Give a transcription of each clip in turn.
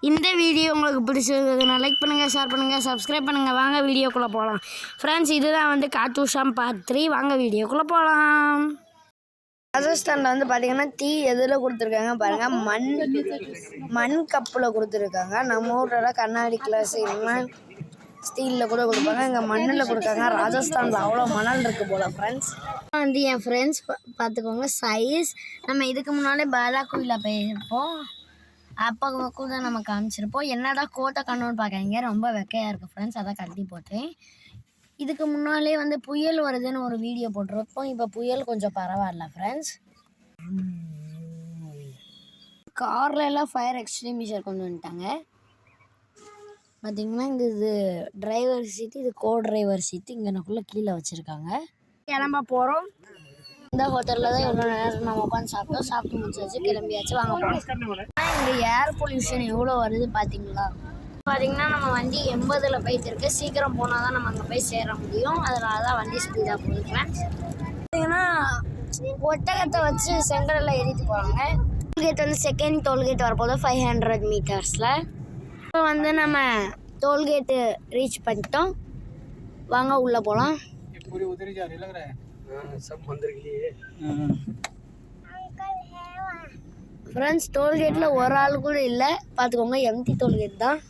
இந்த வீடியோ உங்களுக்கு பிடிச்சிருந்ததுன்னா லைக் பண்ணுங்கள், ஷேர் பண்ணுங்கள், சப்ஸ்கிரைப் பண்ணுங்கள். வாங்க வீடியோக்குள்ளே போகலாம். ஃப்ரெண்ட்ஸ், இதுதான் வந்து காத்தூஷாம் பார்ட் 3. வாங்க வீடியோக்குள்ளே போகலாம். ராஜஸ்தானில் வந்து பார்த்தீங்கன்னா டீ எதில் கொடுத்துருக்காங்க பாருங்கள், மண் கப்பில் கொடுத்துருக்காங்க. நம்ம ஊரில் கண்ணாடி கிளாஸ் இல்லைன்னா ஸ்டீலில் கூட கொடுப்பாங்க, இங்கே மண்ணில் கொடுக்காங்க. ராஜஸ்தானில் அவ்வளோ மணல் இருக்குது போல். ஃப்ரெண்ட்ஸ் வந்து என் ஃப்ரெண்ட்ஸ் பார்த்துக்கோங்க சைஸ். நம்ம இதுக்கு முன்னாலே பாலாக்குயில் போயிருப்போம், அப்போ கூட நம்ம காமிச்சிருப்போம். என்னடா கோட்டை கண்ணோன்னு பார்க்காங்க, ரொம்ப வெக்கையாக இருக்குது ஃப்ரெண்ட்ஸ், அதான் கழட்டி போட்டேன். இதுக்கு முன்னாலே வந்து புயல் வருதுன்னு ஒரு வீடியோ போட்டிருப்போம். இப்போ புயல் கொஞ்சம் பரவாயில்ல ஃப்ரெண்ட்ஸ். காரில் எல்லாம் ஃபயர் எக்ஸ்டிங்விஷர் கொண்டு வந்துட்டாங்க. பார்த்திங்கன்னா இது டிரைவர் சீட்டு, இது கோ டிரைவர் சீட்டு இங்கனக்குள்ளே கீழே வச்சுருக்காங்க. கிளம்ப போகிறோம். இந்த ஹோட்டலில் தான் எவ்வளோ நேரம் நம்ம உட்காந்து சாப்பிட்டு முடிச்சாச்சு, கிளம்பியாச்சு. வாங்க போகிறோம். இங்கே ஏர் பொல்யூஷன் எவ்வளோ வருது பார்த்தீங்களா? பார்த்தீங்கன்னா நம்ம வண்டி 80ல் போயிட்டு இருக்கு. சீக்கிரம் போனால் தான் நம்ம அங்கே போய் சேர முடியும், அதனால தான் வண்டி ஸ்பீடாக போகுது ஃப்ரெண்ட்ஸ். பார்த்தீங்கன்னா ஒட்டகத்தை வச்சு செங்கலில் ஏறிட்டு போகிறாங்க. டோல்கேட் வந்து செகண்ட் டோல்கேட் வரப்போது 500 மீட்டர்ஸில். இப்போ வந்து நம்ம டோல்கேட்டு ரீச் பண்ணிட்டோம். வாங்க உள்ளே போகலாம். ஃப்ரெண்ட்ஸ், டோல்கேட்டில் ஒரு ஆள் கூட இல்லை பார்த்துக்கோங்க, எம்டி டோல்கேட் தான்.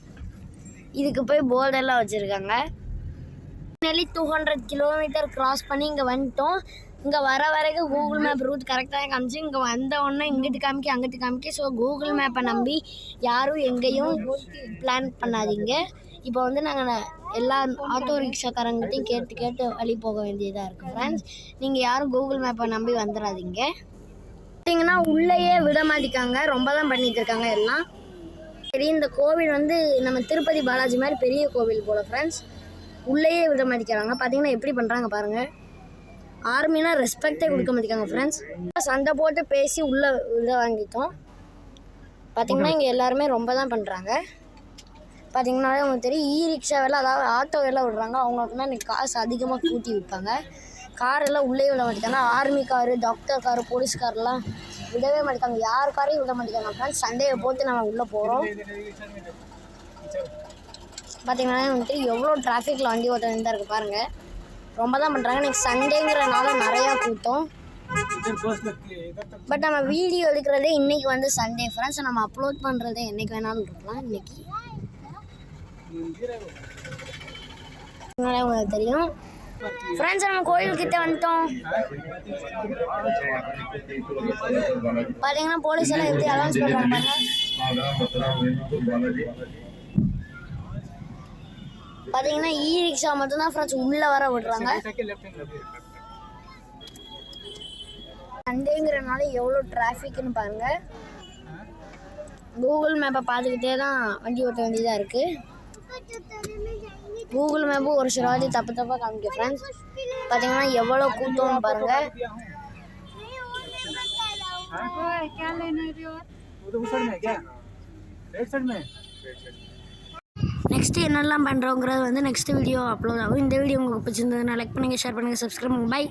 இதுக்கு போய் போர்டெல்லாம் வச்சுருக்காங்க. நெல்லி 200 கிலோமீட்டர் கிராஸ் பண்ணி இங்கே வந்துட்டோம். இங்கே வர வரைக்கும் கூகுள் மேப் ரூட் கரெக்டாக காமிச்சு, இங்கே வந்த உடனே இங்கிட்டு காமிக்க அங்கிட்டு காமிக்க. ஸோ கூகுள் மேப்பை நம்பி யாரும் எங்கேயும் பிளான் பண்ணாதீங்க. இப்போ வந்து நாங்கள் எல்லா ஆட்டோ ரிக்ஷாக்காரங்கிட்டையும் கேட்டு வழி போக வேண்டியதாக இருக்குது ஃப்ரெண்ட்ஸ். நீங்கள் யாரும் கூகுள் மேப்பை நம்பி வந்துடாதீங்க. பார்த்தீங்கன்னா உள்ளேயே விட மாட்டிக்காங்க, ரொம்ப தான் பண்ணிட்டு இருக்காங்க எல்லாம். சரி, இந்த கோவில் வந்து நம்ம திருப்பதி பாலாஜி மாதிரி பெரிய கோவில் போல் ஃப்ரெண்ட்ஸ். உள்ளேயே விட மாட்டிக்கிறாங்க. பார்த்தீங்கன்னா எப்படி பண்ணுறாங்க பாருங்கள். ஆர்மினா ரெஸ்பெக்டே கொடுக்க மாட்டேங்காங்க ஃப்ரெண்ட்ஸ். சண்டை போட்டு பேசி உள்ளே விட வாங்கிட்டோம். பார்த்தீங்கன்னா இங்கே எல்லாருமே ரொம்ப தான் பண்ணுறாங்க. பார்த்தீங்கன்னாலே உங்களுக்கு தெரியும், ரிக்ஷாவெல்லாம் அதாவது ஆட்டோவெல்லாம் விடுறாங்க. அவங்களுக்கு தான் இன்றைக்கி காசு அதிகமாக கூட்டி விற்பாங்க. காரெல்லாம் உள்ளே விட மாட்டேங்காங்க. Army car, doctor car, police காரெலாம் விடவே மாட்டேங்காங்க. யார் காரையும் விட மாட்டேங்காங்க ஃப்ரெண்ட்ஸ். சண்டையை போட்டு நம்ம உள்ளே போகிறோம். பார்த்தீங்கன்னா வந்துட்டு எவ்வளோ டிராஃபிக்கில் வண்டி ஓட்ட வேண்டியதாக இருக்குது பாருங்கள். ரொம்ப தான் பண்ணுறாங்க. இன்றைக்கி சண்டேங்கிறனால நிறையா கூட்டம். பட் நம்ம வீடியோ எடுக்கிறதே இன்றைக்கி வந்து சண்டே ஃப்ரெண்ட்ஸ். நம்ம அப்லோட் பண்ணுறதே என்றைக்கு வேணாலும் இருக்கலாம். இன்றைக்கி உங்களுக்கு தெரியும் ஃப்ரெண்ட்ஸ், நம்ம கோயில்கிட்ட வந்துட்டோம். பார்த்தீங்கன்னா போலீஸ் எல்லாம் எப்படி அலௌன்ஸ் பண்ணுறாங்க. பார்த்தீங்கன்னா ரிக்ஷா மட்டும்தான் ஃப்ரெண்ட்ஸ் உள்ளே வர விடுறாங்க. சண்டேங்கிறனால எவ்வளோ டிராஃபிக்னு பாருங்கள். கூகுள் மேப்பை பார்த்துக்கிட்டே தான் வண்டி ஓட்ட வேண்டியதாக இருக்குது. கூகுள் மேப்பு ஒரு சில வாட்டி தப்பாக காமிக்க ஃப்ரெண்ட்ஸ். பார்த்தீங்கன்னா எவ்வளோ கூட்டம்னு பாருங்கள். நெக்ஸ்ட்டு என்னெல்லாம் பண்ணுறோங்கிறது வந்து நெக்ஸ்ட் வீடியோ அப்லோட் ஆகும். இந்த வீடியோ உங்களுக்கு பிடிச்சிருந்ததுன்னா லைக் பண்ணுங்கள், ஷேர் பண்ணுங்கள், சப்ஸ்கிரைப் பண்ணுங்கள். பை.